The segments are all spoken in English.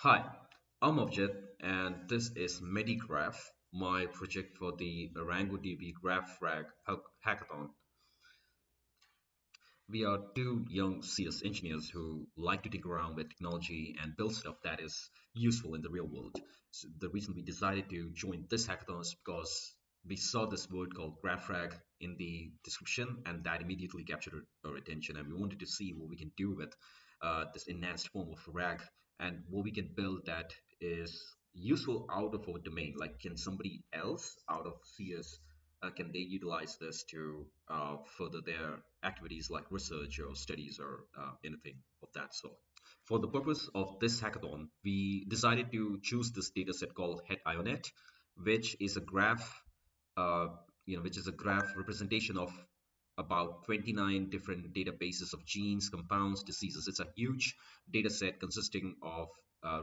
Hi, I'm Avjit, and this is MediGraph, my project for the ArangoDB GraphRAG hackathon. We are two young CS engineers who like to dig around with technology and build stuff that is useful in the real world. So the reason we decided to join this hackathon is because we saw this word called GraphRAG in the description, and that immediately captured our attention. And we wanted to see what we can do with this enhanced form of RAG and what we can build that is useful out of our domain. Like, can somebody else out of CS can they utilize this to further their activities like research or studies or anything of that sort? For the purpose of this hackathon, we decided to choose this data set called Hetionet, which is a graph, uh, which is a graph representation of about 29 different databases of genes, compounds, diseases. It's a huge data set consisting of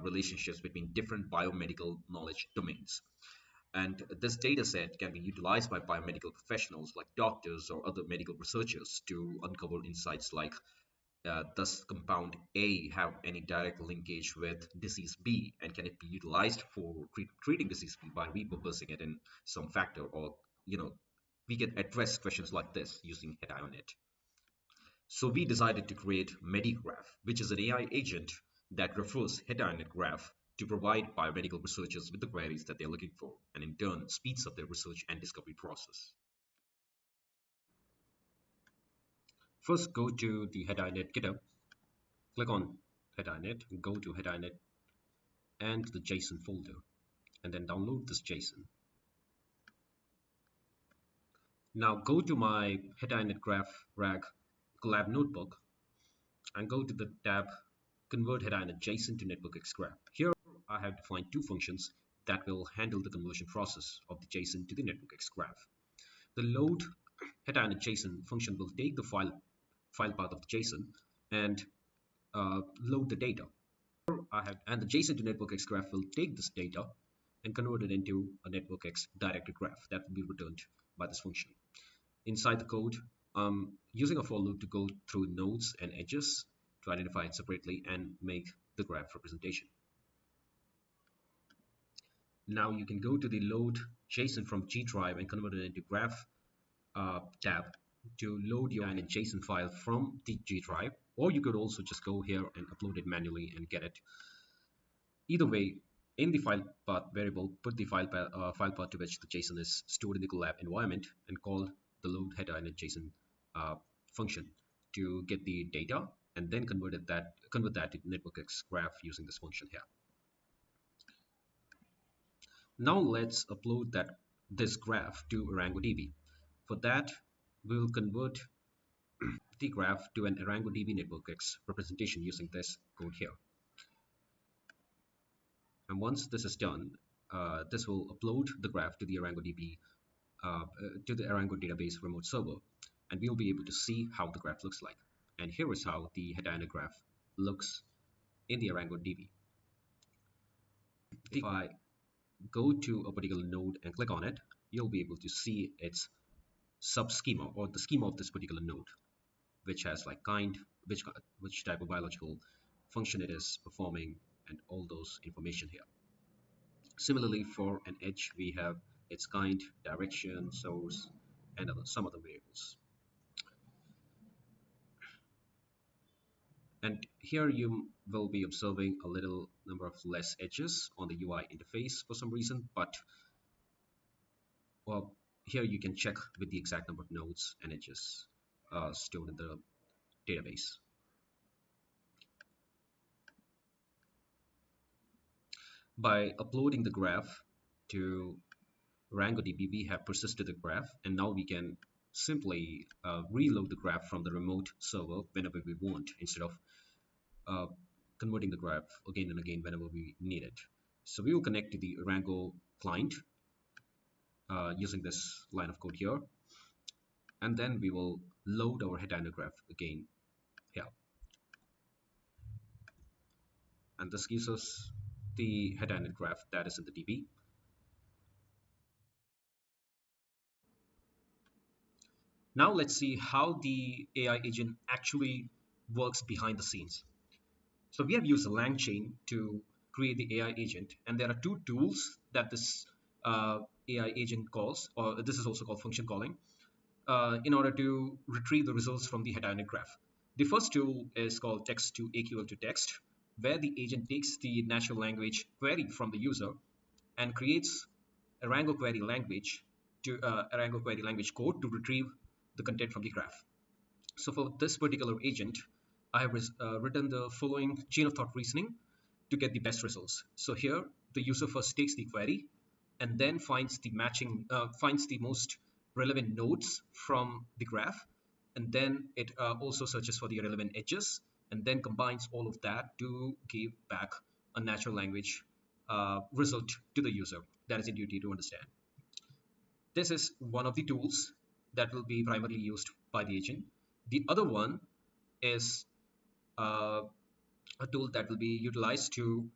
relationships between different biomedical knowledge domains. And this data set can be utilized by biomedical professionals like doctors or other medical researchers to uncover insights like does compound A have any direct linkage with disease B, and can it be utilized for treating disease B by repurposing it in some factor, or we can address questions like this using Hetionet. So we decided to create MediGraph, which is an AI agent that refers Hetionet Graph to provide biomedical researchers with the queries that they're looking for, and in turn speeds up their research and discovery process. First, go to the Hetionet GitHub, click on Hetionet, go to Hetionet and the JSON folder, and then download this JSON. Now go to my Hetionet GraphRAG collab notebook and go to the tab Convert Hetionet JSON to NetworkX Graph. Here I have defined two functions that will handle the conversion process of the JSON to the NetworkX Graph. The load Hetionet JSON function will take the file path of the JSON and load the data. And the JSON to NetworkX Graph will take this data and convert it into a NetworkX directed graph that will be returned by this function. Inside the code, I'm using a for loop to go through nodes and edges to identify it separately and make the graph representation. Now you can go to the load JSON from G drive and convert it into graph tab to load your JSON file from the G drive, or you could also just go here and upload it manually and get it. Either way, in the file path variable, put the file path to which the JSON is stored in the collab environment and call the load header and JSON function to get the data, and then convert that to NetworkX Graph using this function here. Now let's upload this graph to ArangoDB. For that, we'll convert the graph to an ArangoDB NetworkX representation using this code here. And once this is done, this will upload the graph to the ArangoDB to the Arango database remote server, and we'll be able to see how the graph looks like. And here is how the Hetionet graph looks in the ArangoDB. If I go to a particular node and click on it, you'll be able to see its sub-schema, or the schema of this particular node, which has like kind, which type of biological function it is performing, and all those information here. Similarly, for an edge, we have its kind, direction, source, and some other variables. And here you will be observing a little number of less edges on the UI interface for some reason, but well, here you can check with the exact number of nodes and edges stored in the database. By uploading the graph to ArangoDB, we have persisted the graph, and now we can simply reload the graph from the remote server whenever we want, instead of converting the graph again and again whenever we need it. So we will connect to the Arango client using this line of code here, and then we will load our Hetionet graph again here. And this gives us the Hetionet graph that is in the DB. Now let's see how the AI agent actually works behind the scenes. So we have used a LangChain to create the AI agent. And there are two tools that this AI agent calls, or this is also called function calling, in order to retrieve the results from the Hetionet graph. The first tool is called text to equal to text, where the agent takes the natural language query from the user and creates Arango query language Arango query language code to retrieve the content from the graph. So for this particular agent, I have written the following chain of thought reasoning to get the best results. So here, the user first takes the query and then finds the most relevant nodes from the graph, and then it also searches for the relevant edges, and then combines all of that to give back a natural language result to the user. That is intuitive to understand. This is one of the tools that will be primarily used by the agent. The other one is uh, a tool that will be utilized to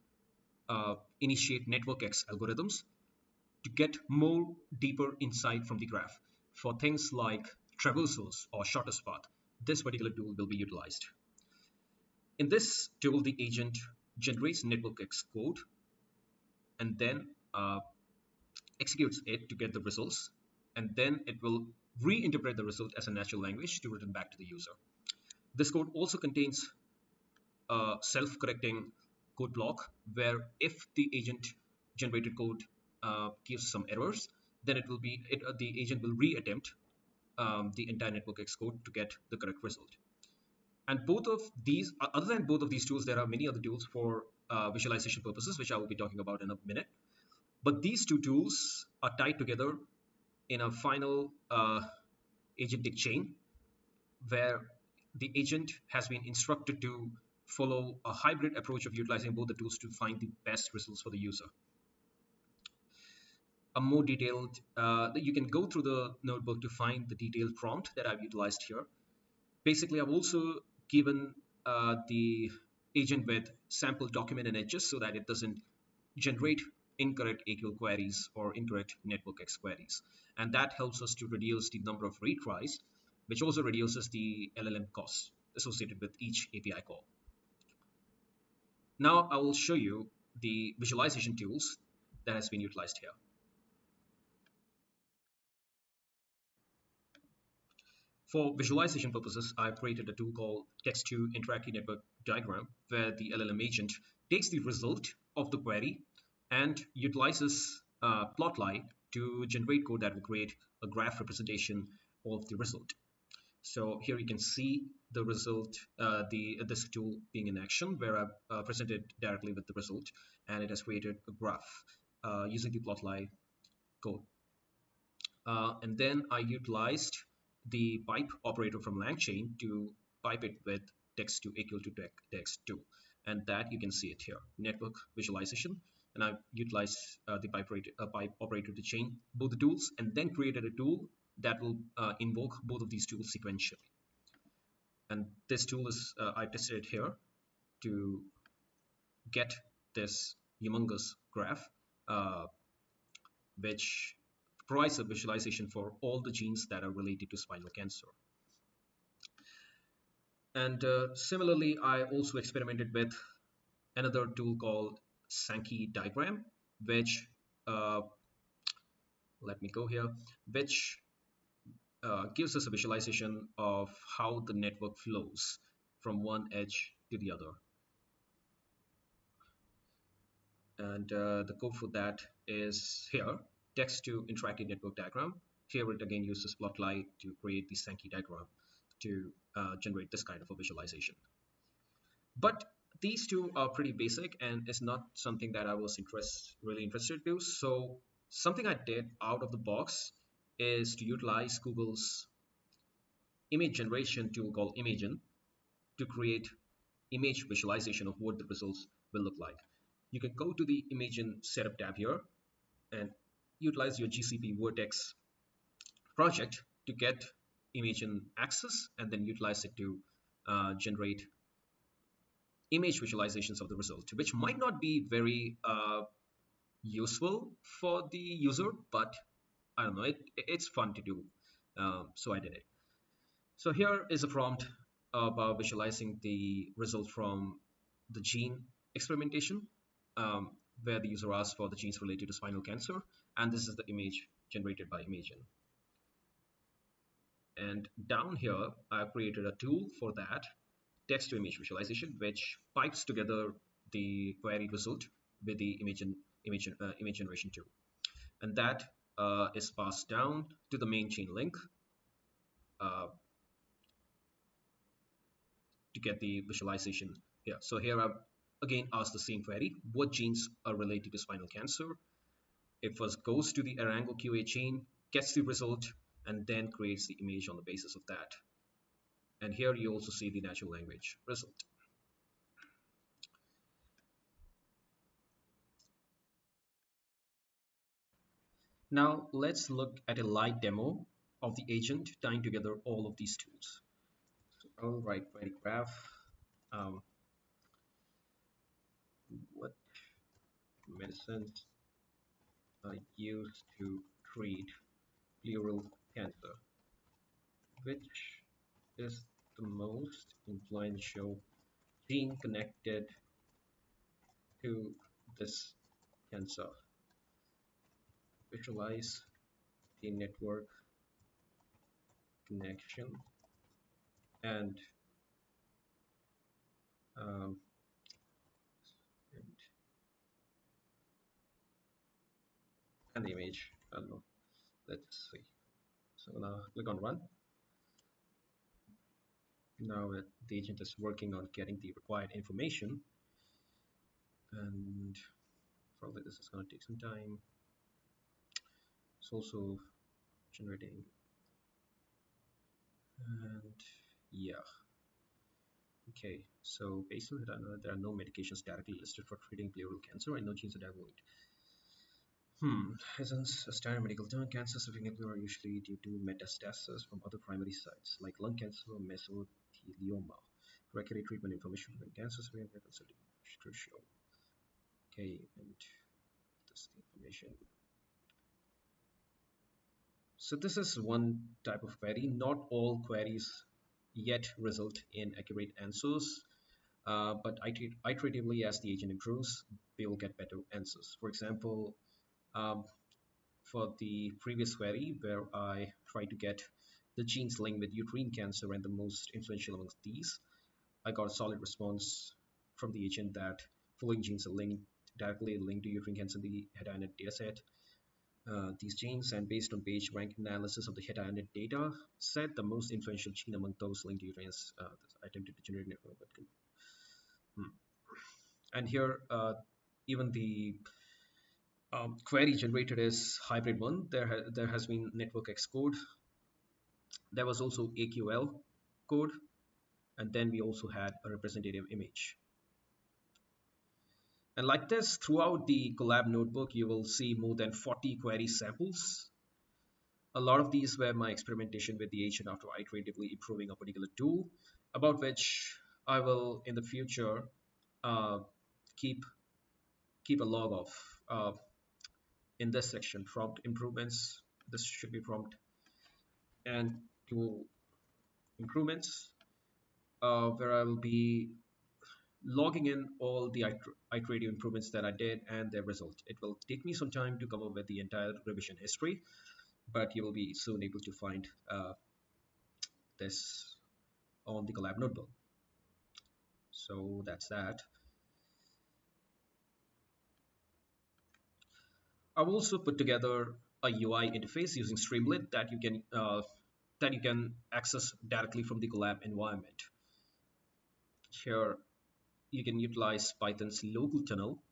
initiate network X algorithms to get more deeper insight from the graph for things like traversals or shortest path. This particular tool will be utilized. In this tool, the agent generates network X code and then executes it to get the results, and then it will reinterpret the result as a natural language to return back to the user. This code also contains a self-correcting code block where if the agent generated code gives some errors, then the agent will reattempt the entire network X code to get the correct result. And both of these, other than both of these tools, there are many other tools for visualization purposes, which I will be talking about in a minute. But these two tools are tied together in a final agentic chain where the agent has been instructed to follow a hybrid approach of utilizing both the tools to find the best results for the user. A more detailed, you can go through the notebook to find the detailed prompt that I've utilized here. Basically, I've also given the agent with sample document and edges so that it doesn't generate incorrect AQL queries or incorrect network X queries. And that helps us to reduce the number of retries, which also reduces the LLM costs associated with each API call. Now I will show you the visualization tools that has been utilized here. For visualization purposes, I've created a tool called Text to Interactive Network Diagram, where the LLM agent takes the result of the query and utilizes Plotly to generate code that will create a graph representation of the result. So here you can see the result, this tool being in action, where I've presented directly with the result, and it has created a graph using the Plotly code. And then I utilized the pipe operator from LangChain to pipe it with text to equal to text 2. And that you can see it here, network visualization. And I've utilized the pipe operator to chain both the tools, and then created a tool that will invoke both of these tools sequentially. And this tool is, I tested it here to get this humongous graph, which provides a visualization for all the genes that are related to spinal cancer. And similarly, I also experimented with another tool called Sankey diagram, which let me go here, which gives us a visualization of how the network flows from one edge to the other. And the code for that is here, text to interactive network diagram. Here it again uses Plotly to create the Sankey diagram to generate this kind of a visualization. But these two are pretty basic, and it's not something that I was really interested to. So something I did out of the box is to utilize Google's image generation tool called Imagen to create image visualization of what the results will look like. You can go to the Imagen setup tab here and utilize your GCP Vertex project to get Imagen access, and then utilize it to generate image visualizations of the result, which might not be very useful for the user, but I don't know, it's fun to do. So I did it. So here is a prompt about visualizing the result from the gene experimentation. um, where the user asks for the genes related to spinal cancer, and this is the image generated by Imagen. And down here, I've created a tool for that, text to image visualization, which pipes together the query result with the image generation tool. And that is passed down to the main chain link uh, to get the visualization here. So here I've again asked the same query: what genes are related to spinal cancer? It first goes to the Arango QA chain, gets the result, and then creates the image on the basis of that. And here you also see the natural language result. Now let's look at a live demo of the agent tying together all of these tools. So I'll write MediGraph. What medicines are used to treat pleural cancer? Which is the most influential gene connected to this cancer? Visualize the network connection and um, and, and the image. I don't know. Let's see. So now click on run. Now the agent is working on getting the required information, and probably this is going to take some time. It's also generating, and yeah. Okay, so based on that, there are no medications directly listed for treating pleural cancer and no genes that avoid. As a standard medical term, cancers of pleural are usually due to metastasis from other primary sites like lung cancer or mesothelioma. For accurate treatment information on cancers, we have consulted crucial. Okay, and this information. So this is one type of query. Not all queries yet result in accurate answers, but iteratively as the agent improves, we will get better answers. For example, um, for the previous query where I tried to get the genes linked with uterine cancer and the most influential amongst these, I got a solid response from the agent that following genes are directly linked to uterine cancer in the Hetionet dataset. These genes, and based on page rank analysis of the Hetionet data set, the most influential gene among those linked to uterus, I attempted to generate network. Hmm. And here, even the query generated is hybrid one. There has been network X code. There was also AQL code, and then we also had a representative image. And like this, throughout the Collab notebook, you will see more than 40 query samples. A lot of these were my experimentation with the agent after iteratively improving a particular tool, about which I will in the future uh, keep a log of in this section, prompt improvements. This should be prompt and tool improvements, where I will be logging in all the iterative improvements that I did and their result. It will take me some time to come up with the entire revision history, but you will be soon able to find this on the Collab notebook. So that's that. I've also put together a UI interface using Streamlit that you can access directly from the Collab environment. Here, you can utilize Python's local tunnel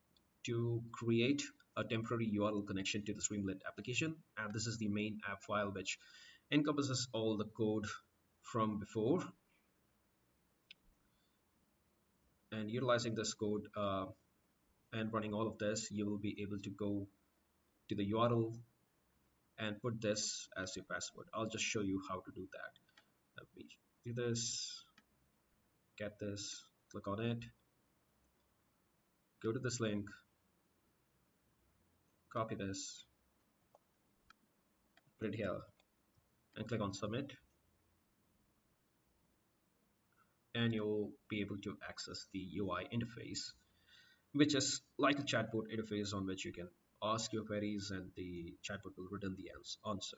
to create a temporary URL connection to the Streamlit application, and this is the main app file which encompasses all the code from before. And utilizing this code and running all of this, you will be able to go to the URL and put this as your password. I'll just show you how to do that. Let me do this, get this, click on it, go to this link, copy this, put it here, and click on submit, and you'll be able to access the UI interface. which is like a chatbot interface on which you can ask your queries and the chatbot will return the answer.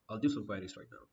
I'll do some queries right now.